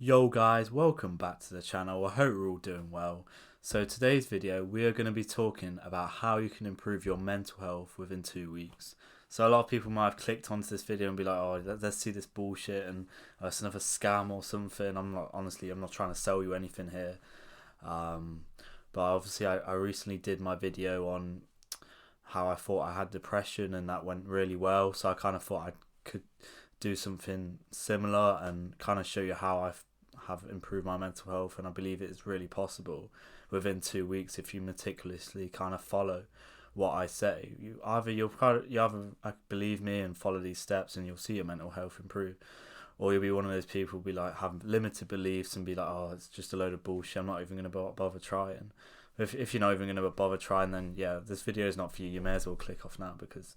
Yo guys, welcome back to the channel. I hope we're all doing well. So today's video we are going to be talking about how you can improve your mental health within 2 weeks. So a lot of people might have clicked onto this video and be like, oh, let's see this bullshit and it's another scam or something. I'm not trying to sell you anything here. But obviously I recently did my video on how I thought I had depression and that went really well. So I kind of thought I could do something similar and kind of show you how I have improved my mental health, and I believe it is really possible within 2 weeks if you meticulously kind of follow what I say. You either believe me and follow these steps and you'll see your mental health improve, or you'll be one of those people who be like have limited beliefs and be like, oh, it's just a load of bullshit, I'm not even going to bother trying. If you're not even going to bother trying, then yeah, this video is not for you. You may as well click off now, because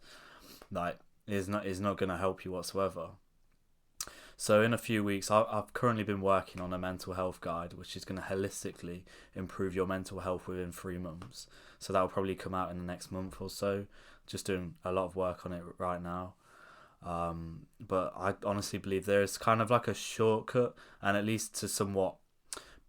like it's not going to help you whatsoever. So in a few weeks, I've currently been working on a mental health guide, which is going to holistically improve your mental health within 3 months. So that will probably come out in the next month or so. Just doing a lot of work on it right now. But I honestly believe there is kind of like a shortcut, and at least to somewhat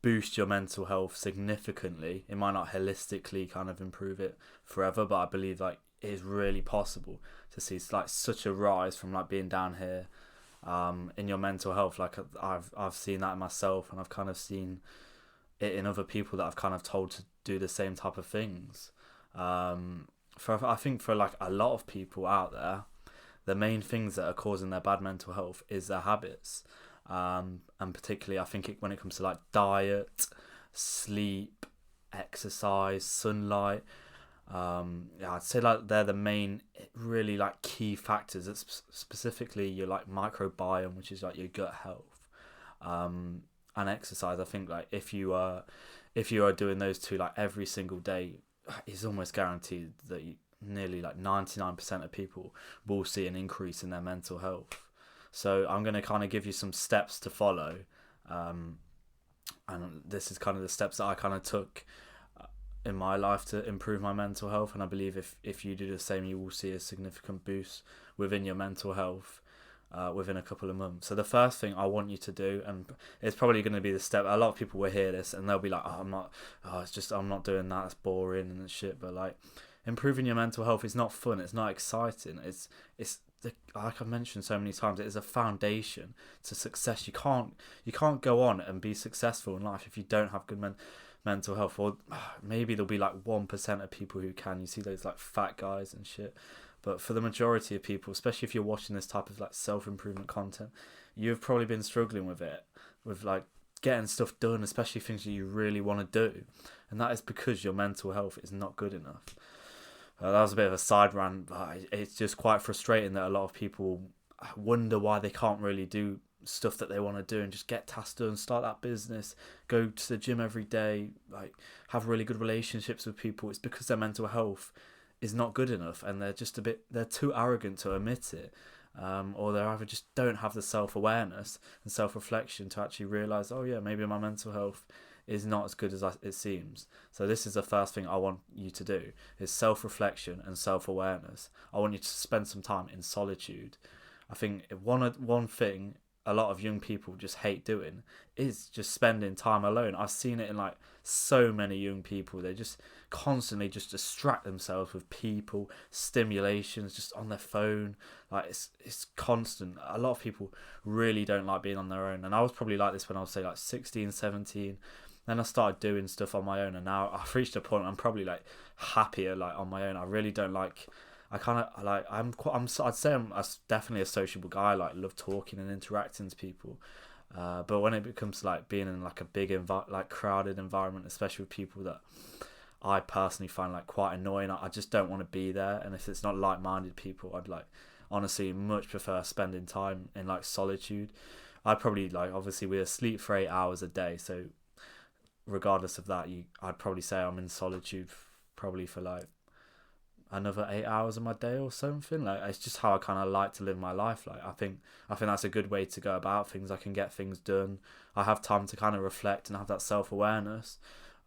boost your mental health significantly. It might not holistically kind of improve it forever, but I believe like it is really possible to see like such a rise from like being down here in your mental health. Like I've seen that in myself, and I've kind of seen it in other people that I've kind of told to do the same type of things. I think for like a lot of people out there, the main things that are causing their bad mental health is their habits, and particularly I think when it comes to like diet, sleep, exercise, sunlight. Yeah, I'd say like they're the main really like key factors. It's specifically your like microbiome, which is like your gut health, and exercise. I think like if you are doing those two like every single day, it's almost guaranteed that nearly like 99% of people will see an increase in their mental health. So I'm going to kind of give you some steps to follow, and this is kind of the steps that I kind of took in my life to improve my mental health, and I believe if you do the same, you will see a significant boost within your mental health within a couple of months. So the first thing I want you to do, and it's probably going to be the step, a lot of people will hear this and they'll be like, I'm not doing that, it's boring and shit. But like, improving your mental health is not fun, it's not exciting, it's like I've mentioned so many times, it is a foundation to success. You can't go on and be successful in life if you don't have good mental health. Or maybe there'll be like 1% of people who can. You see those like fat guys and shit, but for the majority of people, especially if you're watching this type of like self-improvement content, you've probably been struggling with it, with like getting stuff done, especially things that you really want to do, and that is because your mental health is not good enough. That was a bit of a side rant, but it's just quite frustrating that a lot of people wonder why they can't really do stuff that they want to do and just get tasks done, start that business, go to the gym every day, like have really good relationships with people. It's because their mental health is not good enough, and they're too arrogant to admit it, or they either just don't have the self-awareness and self-reflection to actually realize, oh yeah, maybe my mental health is not as good as it seems. So this is the first thing I want you to do, is self-reflection and self-awareness. I want you to spend some time in solitude. I think one thing a lot of young people just hate doing is just spending time alone. I've seen it in like so many young people. They just constantly just distract themselves with people, stimulations, just on their phone. Like it's constant. A lot of people really don't like being on their own, and I was probably like this when I was say like 16, 17. Then I started doing stuff on my own, and now I've reached a point where I'm probably like happier like on my own. I really don't like, I kind of like, I'd say I'm definitely a sociable guy. I like love talking and interacting to people, but when it comes to like being in like a big like crowded environment, especially with people that I personally find like quite annoying, I just don't want to be there. And if it's not like-minded people, I'd like honestly much prefer spending time in like solitude. I'd probably like, obviously we're asleep for 8 hours a day, so regardless of that, I'd probably say I'm in solitude probably for like another 8 hours of my day or something. Like it's just how I kind of like to live my life. Like I think that's a good way to go about things. I can get things done. I have time to kind of reflect and have that self-awareness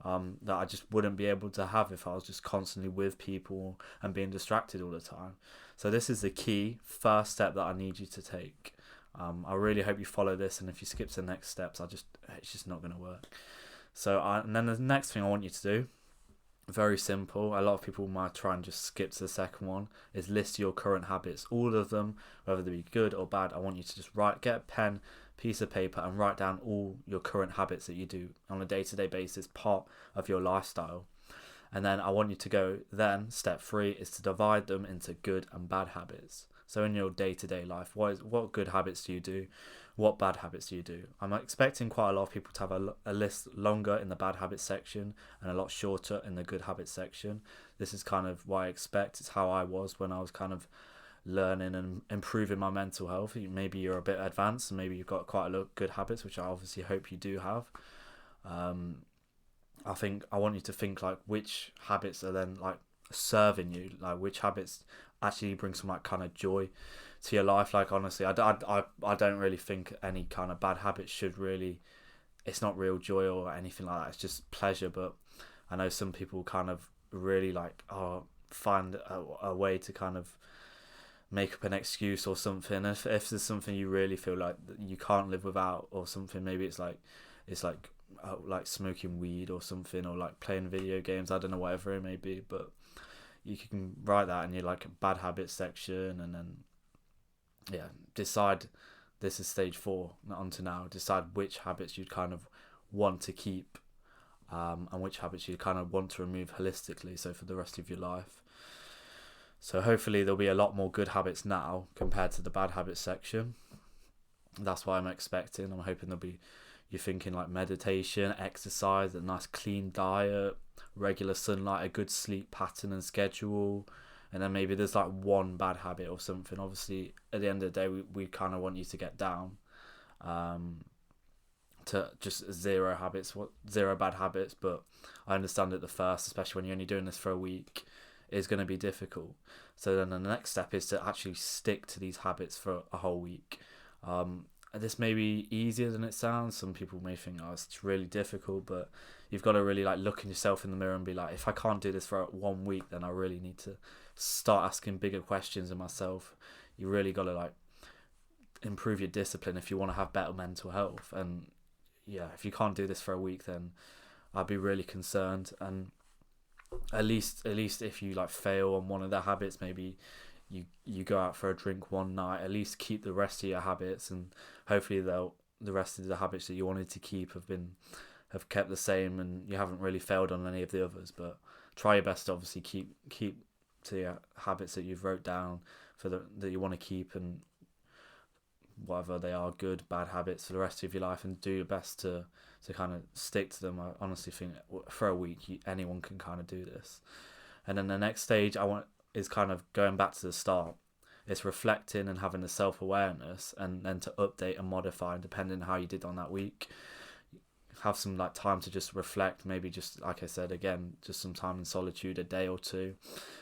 that I just wouldn't be able to have if I was just constantly with people and being distracted all the time. So this is the key first step that I need you to take. I really hope you follow this, and if you skip to the next steps, it's just not going to work. And then the next thing I want you to do, very simple. A lot of people might try and just skip to the second one. Is list your current habits, all of them, whether they be good or bad. I want you to just get a pen, piece of paper, and write down all your current habits that you do on a day-to-day basis, part of your lifestyle. And then I want you to go. Then step 3 is to divide them into good and bad habits. So in your day-to-day life, what good habits do you do? What bad habits do you do? I'm expecting quite a lot of people to have a list longer in the bad habits section and a lot shorter in the good habits section. This is kind of what I expect. It's how I was when I was kind of learning and improving my mental health. Maybe you're a bit advanced and maybe you've got quite a lot of good habits, which I obviously hope you do have. I think I want you to think like which habits are then like serving you, like which habits actually bring some like kind of joy to your life. Like honestly, I don't really think any kind of bad habit should really, it's not real joy or anything like that, it's just pleasure. But I know some people kind of really like find a way to kind of make up an excuse or something. If there's something you really feel like you can't live without or something, maybe it's like smoking weed or something, or like playing video games, I don't know, whatever it may be. But you can write that in your like bad habits section, and then decide. This is stage 4 onto now. Decide which habits you'd kind of want to keep, and which habits you kind of want to remove holistically, so for the rest of your life. So hopefully there'll be a lot more good habits now compared to the bad habits section. That's what I'm expecting. I'm hoping there'll be, you're thinking like meditation, exercise, a nice clean diet, regular sunlight, a good sleep pattern and schedule, and then maybe there's like one bad habit or something. Obviously at the end of the day, we kind of want you to get down to just zero bad habits. But I understand at the first, especially when you're only doing this for a week, is going to be difficult. So then the next step is to actually stick to these habits for a whole week. This may be easier than it sounds. Some people may think, it's really difficult, but you've got to really like look in yourself in the mirror and be like, if I can't do this for 1 week, then I really need to start asking bigger questions of myself. You really got to like improve your discipline if you want to have better mental health. And if you can't do this for a week, then I'd be really concerned. And at least if you like fail on one of the habits, maybe you go out for a drink one night, at least keep the rest of your habits, and hopefully the rest of the habits that you wanted to keep have kept the same, and you haven't really failed on any of the others. But try your best to obviously keep to your habits that you've wrote down that you want to keep, and whatever they are, good, bad habits, for the rest of your life, and do your best to kind of stick to them. I honestly think for a week anyone can kind of do this. And then the next stage is kind of going back to the start. It's reflecting and having the self-awareness, and then to update and modify depending on how you did on that week. Have some like time to just reflect, maybe just like I said again, just some time in solitude, a day or two,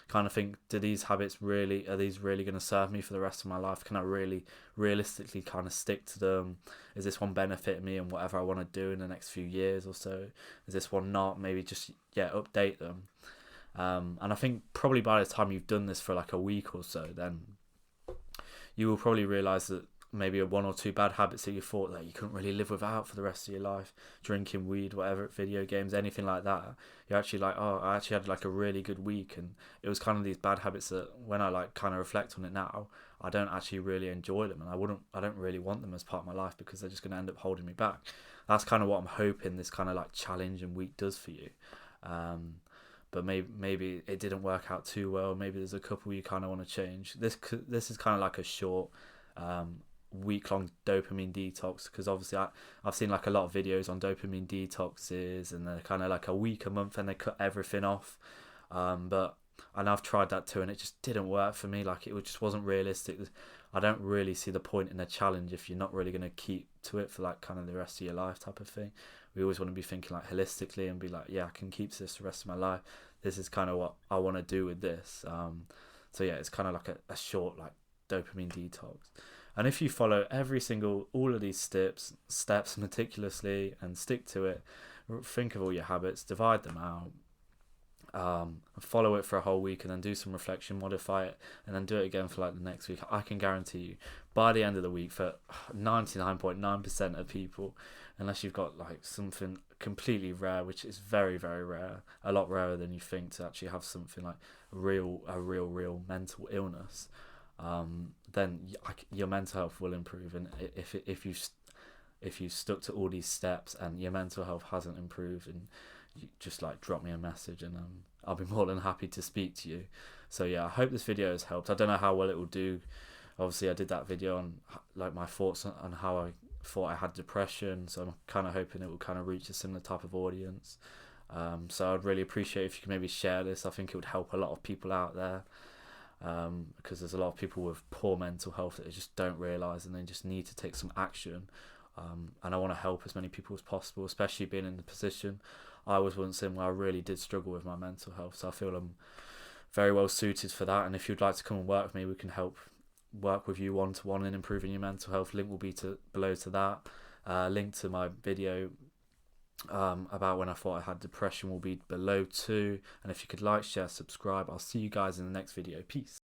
kind of think, are these really going to serve me for the rest of my life? Can I really realistically kind of stick to them? Is this one benefiting me and whatever I want to do in the next few years or so? Is this one not? Maybe just update them. And I think probably by the time you've done this for like a week or so, then you will probably realise that maybe 1 or 2 bad habits that you thought that you couldn't really live without for the rest of your life, drinking, weed, whatever, video games, anything like that, you're actually like, I actually had like a really good week. And it was kind of these bad habits that when I like kind of reflect on it now, I don't actually really enjoy them, and I don't really want them as part of my life, because they're just going to end up holding me back. That's kind of what I'm hoping this kind of like challenge and week does for you. But maybe it didn't work out too well. Maybe there's a couple you kind of want to change. This is kind of like a short week-long dopamine detox, because obviously I've seen like a lot of videos on dopamine detoxes, and they're kind of like a week, a month, and they cut everything off. And I've tried that too, and it just didn't work for me. Like, it just wasn't realistic. I don't really see the point in a challenge if you're not really going to keep to it for like kind of the rest of your life type of thing. We always want to be thinking like holistically and be like, I can keep this the rest of my life. This is kind of what I want to do with this. So it's kind of like a short like dopamine detox. And if you follow all of these steps meticulously and stick to it, think of all your habits, divide them out, follow it for a whole week, and then do some reflection, modify it, and then do it again for like the next week. I can guarantee you by the end of the week, for 99.9% of people, unless you've got like something completely rare, which is very, very rare, a lot rarer than you think, to actually have something like a real mental illness, then your mental health will improve. And if you stuck to all these steps and your mental health hasn't improved, and you just like drop me a message, and I'll be more than happy to speak to you. So yeah, I hope this video has helped. I don't know how well it will do. Obviously I did that video on like my thoughts on how I thought I had depression, so I'm kind of hoping it will kind of reach a similar type of audience. So I'd really appreciate if you could maybe share this. I think it would help a lot of people out there, because there's a lot of people with poor mental health that they just don't realise, and they just need to take some action. And I want to help as many people as possible, especially being in the position I was once in, where I really did struggle with my mental health. So I feel I'm very well suited for that. And if you'd like to come and work with me, we can help work with you one-to-one in improving your mental health. Link will be below to that. Link to my video about when I thought I had depression will be below too. And if you could like, share, subscribe. I'll see you guys in the next video. Peace.